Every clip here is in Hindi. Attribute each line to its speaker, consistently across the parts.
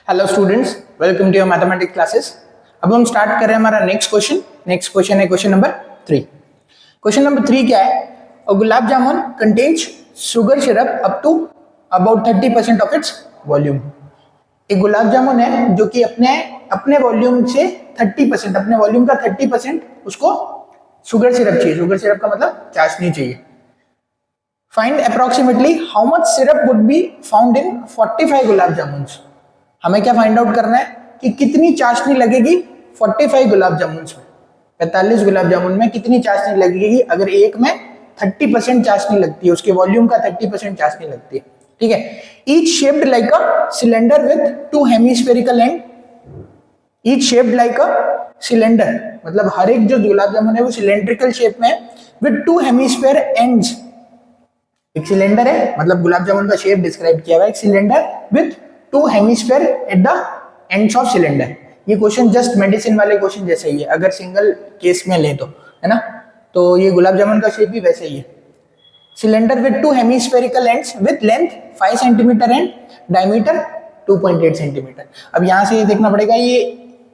Speaker 1: Hello students, welcome to your mathematics classes. अब हम स्टार्ट कर रहे हैं हमारा नेक्स्ट क्वेश्चन है क्वेश्चन नंबर 3। क्वेश्चन नंबर 3 क्या है? A gulab jamun contains sugar syrup up to about 30% of its volume. एक गुलाब जामुन है जो कि अपने वॉल्यूम से 30%, अपने वॉल्यूम का 30% उसको शुगर सिरप चाहिए। शुगर सिरप का मतलब चाशनी चाहिए। Find approximately how much syrup would be found in 45 gulab jamun. हमें क्या फाइंड आउट करना है कि कितनी चाशनी लगेगी 45 गुलाब जामुन में, 45 गुलाब जामुन में कितनी चाशनी लगेगी। अगर एक में 30% चाशनी लगती है, उसके वॉल्यूम का 30% चाशनी लगती है, ठीक है। Each shaped like a cylinder with 2 hemispherical and. Each shaped like a cylinder मतलब हर एक जो गुलाब जामुन है वो सिलेंड्रिकल शेप में है विथ 2 हेमिस्फेयर एंड्स। एक सिलेंडर है, मतलब गुलाब जामुन का शेप डिस्क्राइब किया हुआ है, एक cylinder with 2 hemisphere at the ends of cylinder. ये क्वेश्चन जस्ट मेडिसिन वाले क्वेश्चन जैसे ही है, अगर सिंगल केस में ले तो, है ना। तो ये गुलाब जामुन का शेप भी वैसे ही है। Cylinder with 2 hemispherical ends with length 5 centimetre and diameter 2.8 centimetre. अब यहां से ये देखना पड़ेगा, ये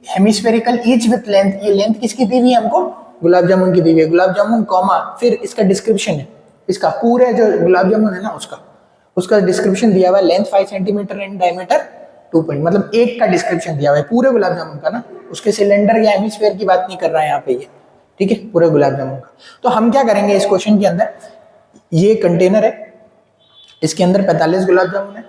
Speaker 1: हेमिस्फेरिकल ईच विथ लेंथ, ये लेंथ किसकी दी हुई है हमको? गुलाब जामुन की दी हुई है। गुलाब जामुन कॉमा फिर इसका डिस्क्रिप्शन है, इसका पूरे जो गुलाब जामुन है ना उसका डिस्क्रिप्शन दिया हुआ है। Length 5 centimetre and diameter 2 point, मतलब एक का डिस्क्रिप्शन दिया हुआ है पूरे गुलाब जामुन का ना, उसके सिलेंडर या हेमिस्फीयर की बात नहीं कर रहा है यहाँ पे ये, ठीक है, पूरे गुलाब जामुन का। तो हम क्या करेंगे इस क्वेश्चन के अंदर, ये कंटेनर है, इसके अंदर 45 गुलाब जामुन है।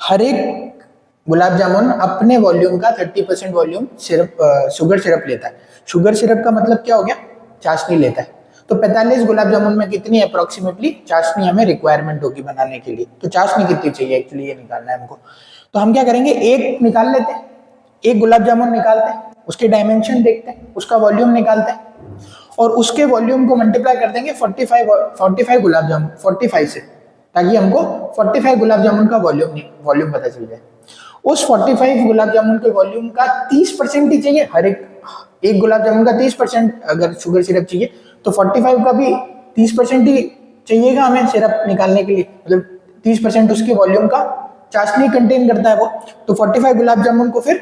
Speaker 1: हर एक गुलाब जामुन अपने वॉल्यूम का 30% वॉल्यूम सिरप शुगर सिरप लेता है। शुगर सिरप का मतलब क्या हो गया? चाशनी लेता है। तो 45 गुलाब जामुन में कितनी अप्रोक्सीमेटली चाशनी हमें रिक्वायरमेंट होगी बनाने के लिए, तो चाशनी कितनी चाहिए एक्चुअली ये निकालना है हमको। तो हम क्या करेंगे, एक निकाल लेते हैं, एक गुलाब जामुन निकालते हैं, उसके डायमेंशन देखते हैं, उसका वॉल्यूम निकालते हैं और उसके वॉल्यूम को मल्टीप्लाई कर देंगे 45 गुलाब जामुन 45 से, ताकि हमको 45 गुलाब जामुन का वॉल्यूम पता चल जाए। उस 45 गुलाब जामुन के वॉल्यूम का 30% ही चाहिए। हर एक गुलाब जामुन का 30% अगर शुगर सिरप चाहिए तो 45 का भी 30% ही चाहिएगा हमें सिरप निकालने के लिए, मतलब 30% उसके वॉल्यूम का चाशनी कंटेन करता है वो। तो 45 गुलाब जामुन को फिर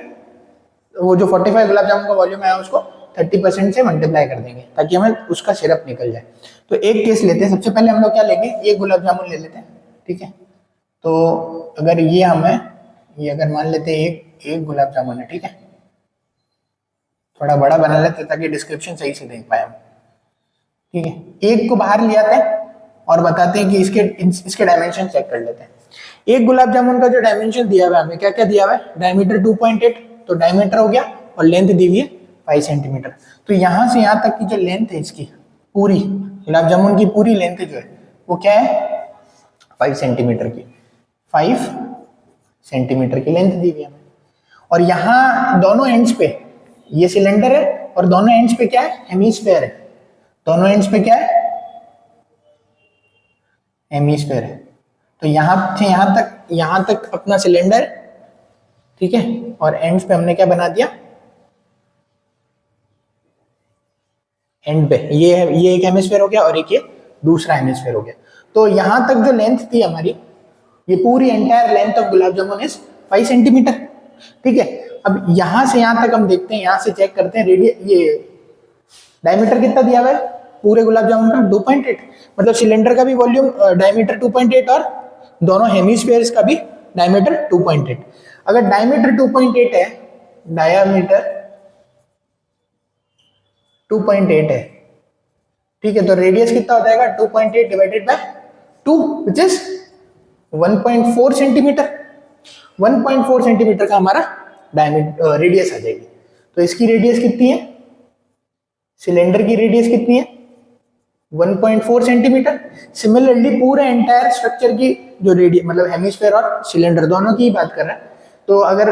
Speaker 1: वो जो 45 गुलाब जामुन का वॉल्यूम है उसको 30% से मल्टीप्लाई कर देंगे ताकि हमें उसका सिरप निकल जाए। तो एक केस लेते हैं, सबसे पहले हम लोग क्या लेंगे, एक गुलाब जामुन ले लेते हैं, ठीक है। तो अगर ये अगर मान लेते हैं एक गुलाब जामुन है, ठीक है, थोड़ा बड़ा बना लेते हैं ताकि डिस्क्रिप्शन सही से देख पाए हम, ठीक है। एक को बाहर ले आते हैं और बताते हैं कि इसके डायमेंशन चेक कर लेते हैं। एक गुलाब जामुन का जो डायमेंशन दिया हुआ है हमें, क्या क्या दिया हुआ है? डायमीटर 2.8, तो डायमीटर हो गया, और लेंथ दी हुई है 5 सेंटीमीटर। तो यहां से यहां तक की जो लेंथ है इसकी पूरी, गुलाब जामुन की पूरी लेंथ जो है वो क्या है? 5 सेंटीमीटर की, 5 सेंटीमीटर की लेंथ दी हुई है। और यहाँ दोनों एंड्स पे ये सिलेंडर है और दोनों एंड्स पे क्या है? हेमिस्फेयर है। दोनों एंड्स पे क्या है? हेमिस्फेयर है। तो यहां से यहां तक अपना सिलेंडर, ठीक है, और एंड्स पे हमने क्या बना दिया? एंड पे ये एक हेमिस्फेयर हो गया और एक ये दूसरा हेमिस्फेयर हो गया। तो यहां तक जो लेंथ थी हमारी, ये पूरी entire length of gulab jamun is 5 centimetre, ठीक है। अब यहां से यहां तक हम देखते हैं, यहां से चेक करते हैं, ये डायमीटर कितना दिया हुआ है पूरे गुलाब जामुन का? 2.8, मतलब सिलेंडर का भी वॉल्यूम डायमीटर 2.8 और दोनों हेमिस्फेयर्स का भी डायमीटर 2.8। अगर डायमीटर 2.8 है, डायमीटर 2.8 है, ठीक है, तो रेडियस कितना हो जाएगा? 2.8 divided by 2 which is 1.4 centimetre. 1.4 centimetre का हमारा डायमीटर रेडियस आ जाएगी। तो इसकी रेडियस कितनी है? सिलेंडर की रेडियस कितनी है? 1.4 सेंटीमीटर। सिमिलरली पूरे एंटायर स्ट्रक्चर की जो रेडियस, मतलब हेमिस्फेयर और सिलेंडर दोनों की बात कर रहे हैं, तो अगर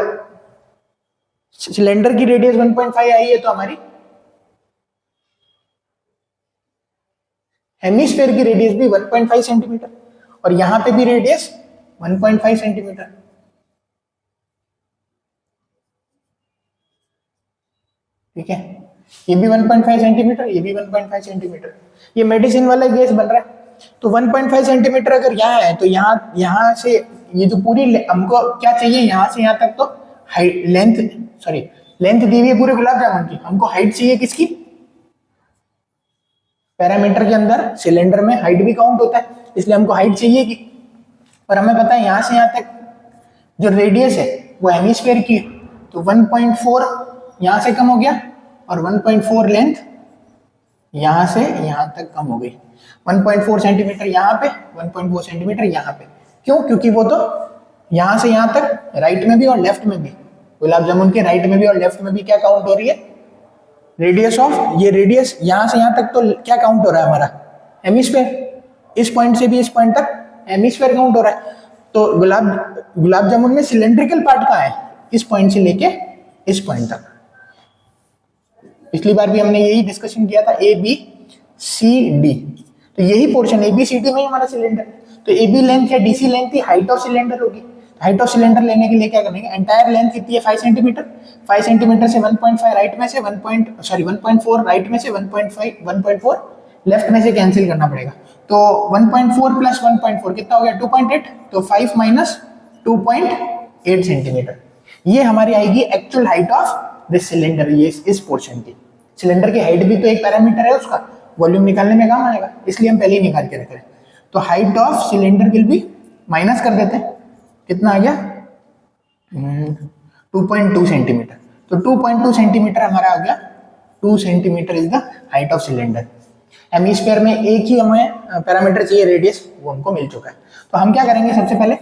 Speaker 1: सिलेंडर की रेडियस 1.5 आई है तो हमारी हेमिस्फेयर की रेडियस भी 1.5 सेंटीमीटर, और यहां पे भी रेडियस 1.5 सेंटीमीटर, ठीक है। ये भी 1.5 सेंटीमीटर, ये भी 1.5 सेंटीमीटर। ये मेडिसिन वाला गैस बन रहा है। तो 1.5 सेंटीमीटर अगर यहाँ है तो यहाँ से ये जो पूरी हमको क्या चाहिए, यहाँ से यहाँ तक तो हाइट लेंथ दी हुई है पूरे गुलाब जामुन की, हमको हाइट चाहिए किसकी? पैरामीटर के अंदर सिलेंडर में हाइट भी काउंट होता है, इसलिए हमको हाइट चाहिए की। और हमें पता है यहां से यहां तक जो रेडियस है वो हेमिस्फीयर की है, तो 1.4 यहां से कम हो गया और 1.4 लेंथ यहां से यहां तक कम हो गई। 1.4 सेंटीमीटर यहाँ पे, 1.4 सेंटीमीटर यहाँ पे। क्यों? क्योंकि वो तो यहां से यहां तक राइट में भी और लेफ्ट में भी, गुलाब जामुन के राइट में भी और लेफ्ट में भी क्या काउंट हो रही है? रेडियस ऑफ, ये रेडियस यहां से यहां तक तो क्या काउंट हो रहा है हमारा? हेमिस्फीयर। इस पॉइंट से भी इस पॉइंट तक हेमिस्फीयर काउंट हो रहा है। तो गुलाब जामुन में सिलेंड्रिकल पार्ट कहाँ है? इस पॉइंट से लेके इस पॉइंट तक। पिछली बार भी हमने यही डिस्कशन किया था, ए बी सी डी, तो यही portion A B C D में ही हमारा सिलेंडर। तो ए बी लेंथ है, डीसी लेंथ थी, हाइट ऑफ सिलेंडर होगी। हाइट ऑफ सिलेंडर लेने के लिए क्या करेंगे? एंटायर लेंथ कितनी है? 5 सेंटीमीटर। 5 सेंटीमीटर से 1.5 राइट में से 1.4 राइट में से 1.4 लेफ्ट में से कैंसिल करना पड़ेगा। तो 1.4 प्लस 1.4 कितना हो गया? 2.8। तो 5 माइनस 2.8 सेंटीमीटर, ये हमारी आएगी actual height of this cylinder. ये इस पोर्शन की सिलेंडर की हाइट भी तो एक पैरामीटर है उसका, वॉल्यूम निकालने में काम आएगा, इसलिए हम पहले ही निकाल के रख रहे हैं। तो height of cylinder will be, minus कर देते हैं, कितना आ गया? 2.2 सेंटीमीटर। तो 2.2 सेंटीमीटर हमारा आ गया। 2 centimetre is the height of cylinder. Hemisphere में एक ही हमें पैरामीटर चाहिए, रेडियस, वो हमको मिल चुका है। तो हम क्या करेंगे? सबसे पहले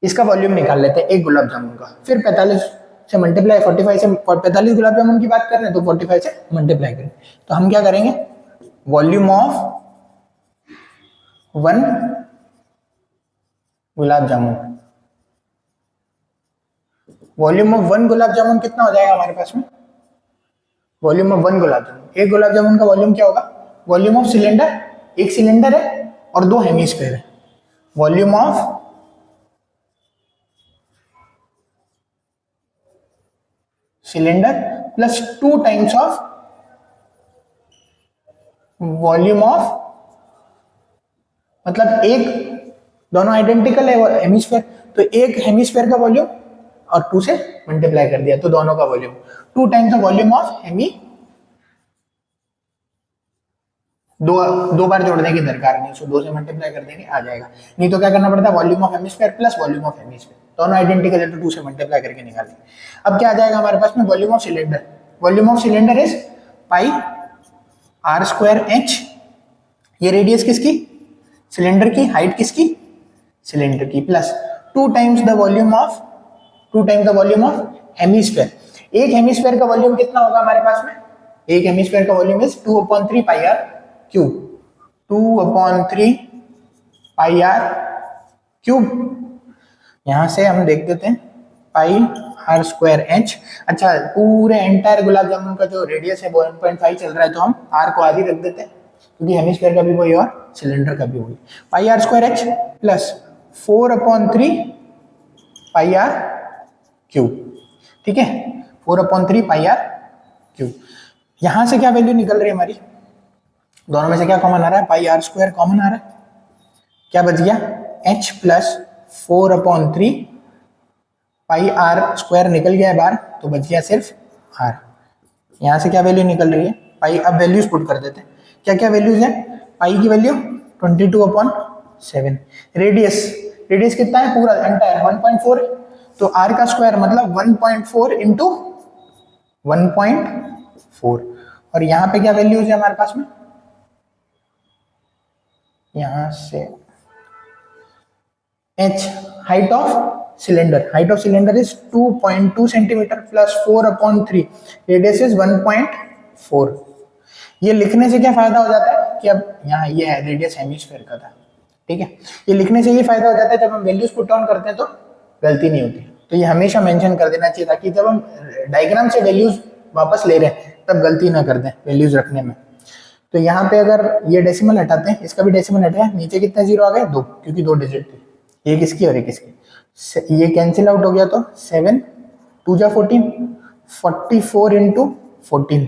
Speaker 1: इसका वॉल्यूम निकाल लेते हैं एक गुलाब जामुन का, फिर 45 से मल्टीप्लाई, 45 से 45 गुलाब जामुन की बात कर रहे हैं तो 45 से मल्टीप्लाई करें। तो हम क्या करेंगे? Volume of 1 gulab jamun, volume of 1 gulab जामुन कितना हो जाएगा हमारे पास में? वॉल्यूम ऑफ 1 गुलाब जामुन, एक गुलाब जामुन का वॉल्यूम क्या होगा? वॉल्यूम ऑफ सिलेंडर, एक सिलेंडर है और 2 हेमिस्फीयर है, volume of cylinder plus 2 times of volume of, मतलब एक, दोनों आइडेंटिकल है हेमिस्फीयर, तो एक हेमिस्फीयर का वॉल्यूम और 2 से मल्टीप्लाई कर दिया तो दोनों का volume, 2 times the volume of hemi. दो बार जोड़ने की दरकार नहीं, उसको 2 से मल्टीप्लाई कर देंगे आ जाएगा। नहीं तो क्या करना पड़ता है? Volume of hemisphere plus volume of hemisphere, दोनों आइडेंटिकल है तो 2 से मल्टीप्लाई करके निकालेंगे। अब क्या आ जाएगा हमारे पास में? Volume of cylinder, volume of cylinder is pi r square h. ये रेडियस किसकी? सिलेंडर की। हाइट किसकी? सिलेंडर की। Plus 2 times the volume of hemisphere. एक हेमिस्फीयर का वॉल्यूम कितना होगा हमारे पास में? एक हेमिस्फीयर का volume is 2/3 pi r cube, 2/3 pi r cube. यहां से हम देख देते हैं पाई आर स्क्वायर एच। अच्छा, पूरे एंटायर गुलाब जामुन का जो रेडियस है वो 1.5 चल रहा है, तो हम आर को आधी रख देते हैं क्योंकि हेमिस्फीयर का भी वही और सिलेंडर का भी वही। Pi r square h plus 4/3 pi r cube, ठीक है, 4/3 पाई आर क्यूब। यहां से क्या वैल्यू निकल रही है हमारी? दोनों में से क्या कॉमन आ रहा है? पाई आर स्क्वायर कॉमन आ रहा है, क्या बच गया? H plus 4/3 pi r square निकल गया है बाहर, तो बच गया सिर्फ आर। यहां से क्या वैल्यू निकल रही है? पाई। अब वैल्यूज पुट कर देते हैं, क्या क्या वैल्यूज है? पाई की वैल्यू 22/7, रेडियस कितना है? पूरा एंटायर 1.4, तो आर का स्क्वायर मतलब 1.4 इंटू 1.4। और यहाँ पे क्या वैल्यूज है हमारे पास में? यहां से h, height of cylinder is 2.2 centimetre plus 4/3, radius is 1.4। ये लिखने से क्या फायदा हो जाता है कि अब यहाँ ये है रेडियस हेमिस्फीयर का था, ठीक है। ये लिखने से ये फायदा हो जाता है, जब हम वैल्यूज पुट डाउन करते हैं तो गलती नहीं होती। तो ये हमेशा मेंशन कर देना चाहिए ताकि जब हम डायग्राम से वैल्यूज वापस ले रहे हैं तब गलती ना कर दें वैल्यूज रखने में। तो यहाँ पे अगर ये डेसिमल हटाते हैं, इसका भी डेसिमल हटाया, नीचे कितने जीरो आ गए? 2, क्योंकि 2 डिजिट थी, एक इसकी और एक इसकी। ये कैंसिल आउट हो गया तो 7 2 जा 14, 44 इंटू 14,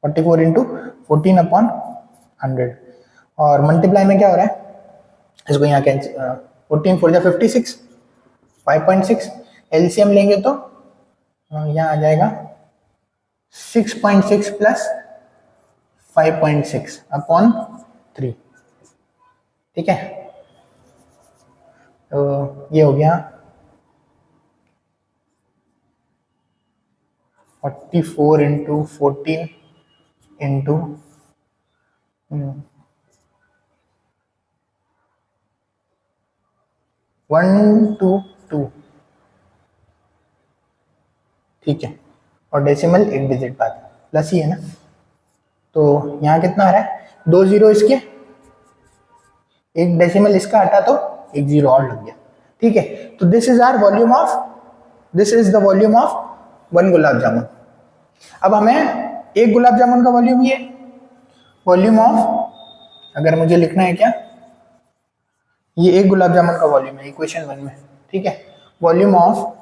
Speaker 1: 44 इंटू 14/100। और मल्टीप्लाई में क्या हो रहा है? इसको यहाँ कैंसिल, 14 4 जा 56, 5.6, एलसीएम लेंगे तो यहाँ आ जाएगा 6.6 प्लस 5.6 अपॉन 3। ठीक है, तो ये हो गया 44 इंटू 14 इंटू 122। ठीक है, और डेसिमल एक डिजिट बाद प्लस ही है ना, तो यहाँ कितना आ रहा है, 2 जीरो इसके, एक डेसिमल इसका हटा तो एक जीरो और लग गया। ठीक है, तो this is our volume of, this is the volume of 1 gulab jamun. अब हमें एक गुलाब जामुन का वॉल्यूम ये, वॉल्यूम ऑफ, अगर मुझे लिखना है क्या, ये एक गुलाब जामुन का वॉल्यूम है इक्वेशन 1 में। ठीक है, वॉल्यूम ऑफ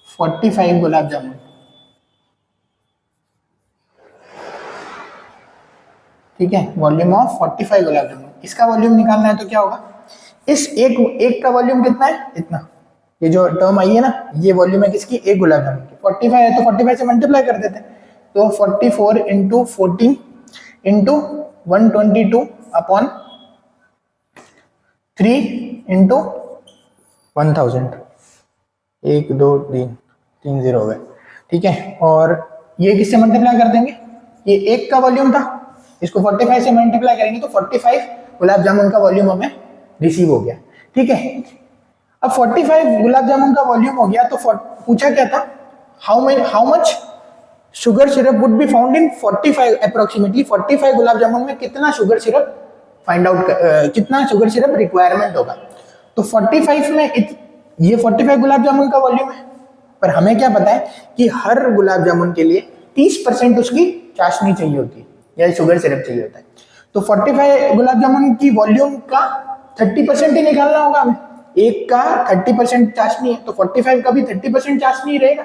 Speaker 1: 45 गुलाब जामुन। ठीक है, वॉल्यूम ऑफ 45 गुलाब जामुन, इसका वॉल्यूम निकालना है तो क्या होगा, इस एक का वॉल्यूम कितना है, इतना, ये जो टर्म आई है ना, ये वॉल्यूम है किसकी, एक गुलाब जामुन की। 45 है तो 45 से मल्टीप्लाई कर देते हैं, तो 44 into 14 into 122 upon 3 into 1000, 1 2 3 3 zero हो गए। ठीक है, और ये किससे मल्टीप्लाई कर देंगे, ये एक का वॉल्यूम था, इसको 45 से मल्टीप्लाई करेंगे तो 45 गुलाब जामुन का वॉल्यूम हमें रिसीव हो गया। ठीक है, अब 45 गुलाब जामुन का वॉल्यूम हो गया, तो पूछा क्या था, how much sugar syrup would be found in 45, approximately 45 gulab jamun में कितना शुगर सिरप फाइंड आउट, कितना शुगर सिरप रिक्वायरमेंट होगा। तो 45 में ये 45 गुलाब जामुन का वॉल्यूम है, पर हमें क्या पता है कि हर गुलाब जामुन के लिए 30% उसकी चाशनी चाहिए होती है या शुगर सिरप चाहिए होता है। तो 45 गुलाब जामुन की वॉल्यूम का 30% ही निकालना होगा हमें, एक का 30% चाशनी है तो 45 का भी 30% चाशनी ही रहेगा।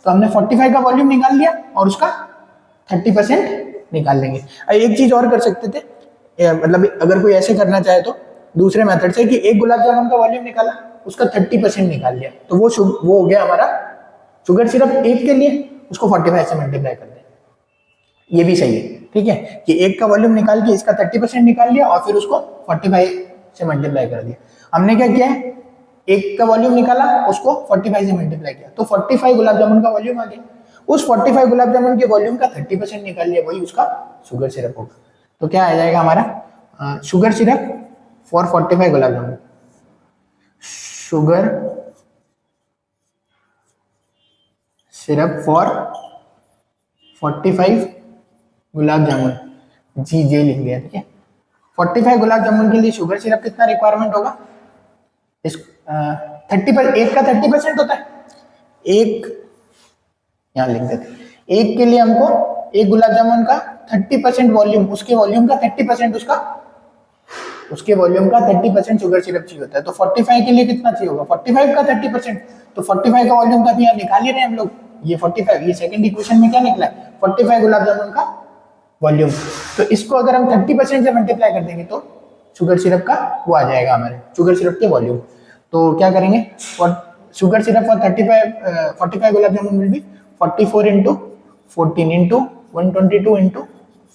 Speaker 1: तो हमने 45 का वॉल्यूम निकाल लिया और उसका 30% निकाल लेंगे। एक चीज और कर सकते थे, मतलब अगर कोई ऐसे करना चाहे तो दूसरे मेथड से, कि एक गुलाब जामुन का वॉल्यूम निकाला, उसका 30% निकाल लिया, तो वो हो गया हमारा शुगर सिरप एक के लिए, उसको 45 से मल्टीप्लाई कर दें, ये भी सही है। ठीक है, कि एक का वॉल्यूम निकाल के इसका 30% निकाल लिया और फिर उसको 45 से मल्टीप्लाई कर दिया। हमने क्या किया है, एक का वॉल्यूम निकाला, उसको 45 से मल्टीप्लाई किया, तो 45 गुलाब जामुन का वॉल्यूम आ गया। उस 45 गुलाब जामुन के वॉल्यूम का 30% निकाल लिया, वही उसका शुगर सिरप होगा। तो क्या आ जाएगा हमारा, sugar syrup for 45 gulab jamun, sugar syrup for 45 gulab jamun, जी जे लिख दिया। ठीक है, 45 गुलाब जामुन के लिए शुगर सिरप कितना रिक्वायरमेंट होगा, इस 30 पर एक का 30% होता है, एक यहाँ लिख देते, एक के लिए हमको एक गुलाब जामुन का 30% वॉल्यूम, उसके वॉल्यूम का 30% उसके वॉल्यूम का 30% शुगर सिरप चाहिए होता है। तो 45 के लिए कितना चाहिए होगा, 45 का 30%, तो 45 का वॉल्यूम का भी यहाँ निकाल ही रहे हैं हम लोग, ये 45, ये सेकंड इक्वेशन में क्या निकला है, 45 गुलाब जामुन का वॉल्यूम। तो इसको अगर हम 30% से मल्टीप्लाई कर देंगे तो शुगर सिरप का वो आ जाएगा हमारे शुगर सिरप के वॉल्यूम। तो क्या करेंगे, sugar syrup for 45 gulab jamun will be 44 into 14 into 122 into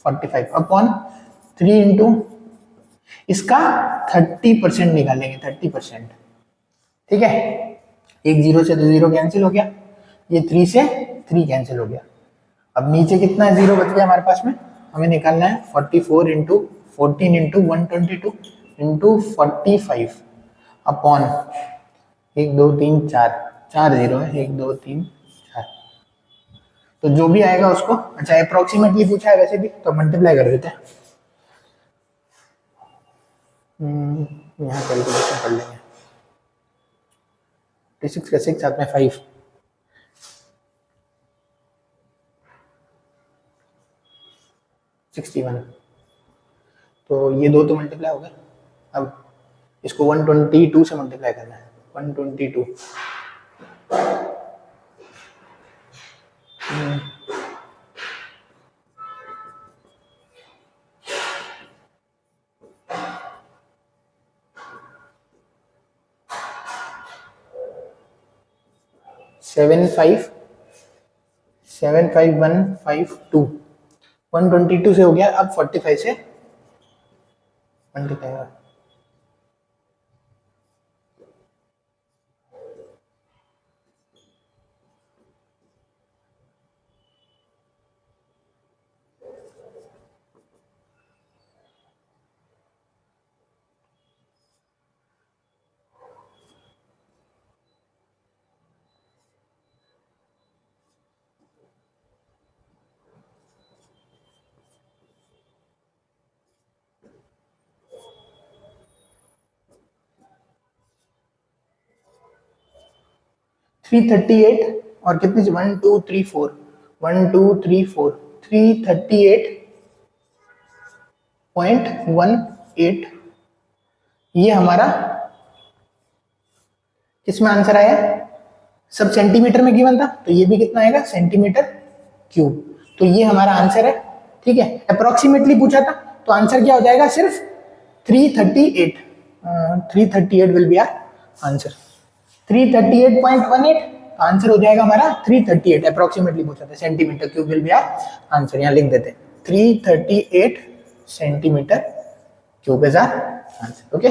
Speaker 1: 45 upon 3 into, इसका 30% निकालेंगे, 30%। ठीक है, एक जीरो से 2 जीरो कैंसिल हो गया, ये 3 से 3 कैंसिल हो गया। अब नीचे कितना जीरो बच गया हमारे पास में, हमें निकालना है 44 into 14 into 122 into 45 upon 1 2 3 4, 4 zero है, 1 2 3 4, तो जो भी आएगा उसको, अच्छा अप्रोक्सीमेटली पूछा है वैसे भी तो मल्टीप्लाई कर देते हैं, यहाँ कैलकुलेशन कर लेंगे, 6 का 6 साथ में 5, 61, तो ये दो तो मल्टीप्लाई हो गए। अब इसको 122 से मल्टीप्लाई करना है, 122, 75152 122 से हो गया, अब 45 से मल्टीप्लाई। 338 और कितनी 1 2 3 4 1 2 3 4 338.18 ये हमारा किसमें आंसर आया, सब सेंटीमीटर में गिवन था, तो ये भी कितना आएगा सेंटीमीटर क्यूब। तो ये हमारा आंसर है। ठीक है, अप्रोक्सीमेटली पूछा था तो आंसर क्या हो जाएगा, सिर्फ 338। 338 will be our answer. 338.18 answer हो जाएगा हमारा 338। अप्रोक्सीमेटली पूछा था, centimetre cube will be our answer. यहाँ लिख देते 338 centimetre cube is our answer. Okay.